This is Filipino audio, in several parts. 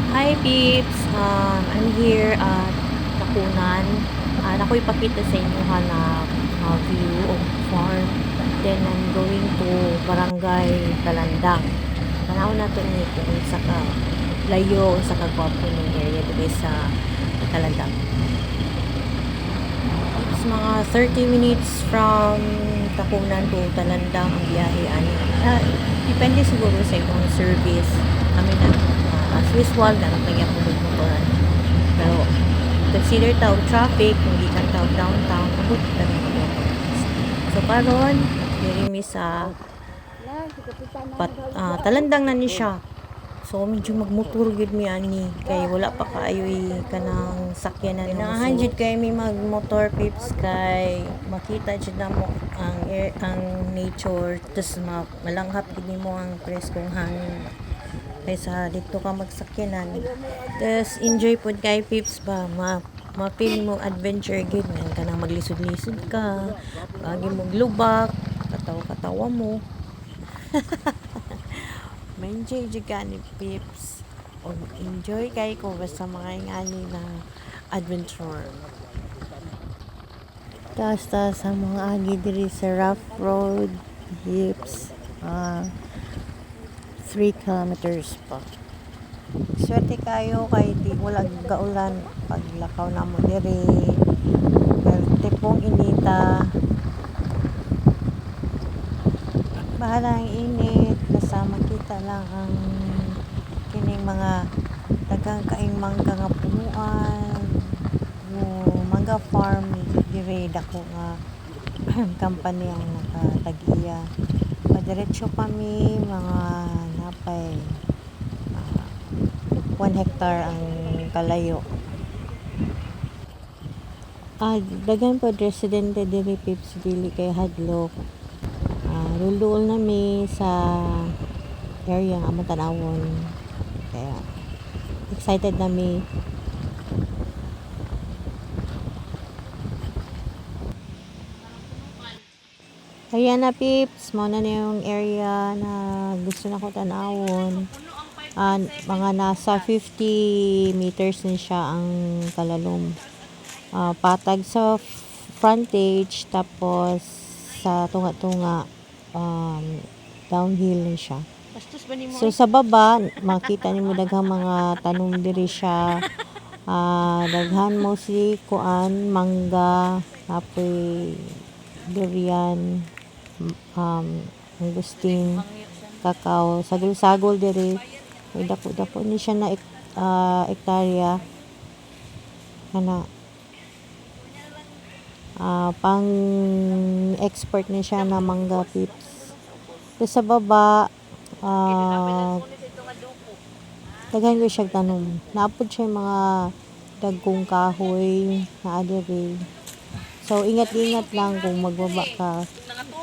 Hi peeps! I'm here at Takunan. Ako ipakita sa inyo na view of farm. Then I'm going to Barangay Talandang. Tanaw na ito ni kung sa ka layo, sa kagwapo ng area dito sa Talandang. It's mga 30 minutes from Takunan to Talandang ang biyahe. Depende siguro sa itong service. Kami na as usual na nagyapulog mo ko. Pero consider tawag traffic, hindi ka tawag downtown, abot ka na mo. So karon diri mi sa Talandang na ni siya. So medyo magmotor gid mi ani kay wala pa kaayoy kanang sakyanan. Nakahanjud kay mi magmotor pips kay makita jud namo ang air, ang nature, tus malanghap gid nimo ang preskong hangin kaysa dito ka magsakyanan. Tapos enjoy pod kay pips ba ma-feel mo adventure gid man kanang maglisod-lisod ka, agi mo glubak, katawa-katawa mo. Ma-enjoy jud ka ni pips. O enjoy kay ko basta mga ingani na adventure. Taas ang mga agi diri sa rough road hips. 3 kilometers pa. Swerte kayo kay di wala gaulan paglakaw na mo diri. Pero tipong inita. Bahala ang init, basta makita lang ang kining mga daghang kaing mangga nga punuan. Yung mangga farm diri dako nga company ang nakatag-iya. Padiretso kami mga napay 1 hectare ang kalayo. Dagan po residente diri pips dili kay hadlok. Rulol nami sa area nga matanawon. Kaya excited nami. Ayan na pips, mo na yung area na gusto na ko tanawon. Mga nasa 50 meters din siya ang kalalom. Patag sa frontage, tapos sa tunga-tunga downhill din siya. So sa baba, makita niyo daghang mga tanom diri siya. Daghan mo si kuan, mangga, apoy durian, angustin, kakao, sagol-sagol diri. May dako-dako ni siya na ektarya. Pang export ni siya na mangga pips. So, sa baba, daghan ko siya tanom. Naapod siya mga dagkong kahoy na adiri. So, ingat-ingat lang kung magbaba ka.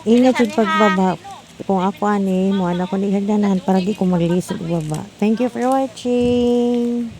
Ingat yung pagbaba. Kung ako mo anak ko ni hagdanan para di ko maglisod baba. Thank you for watching.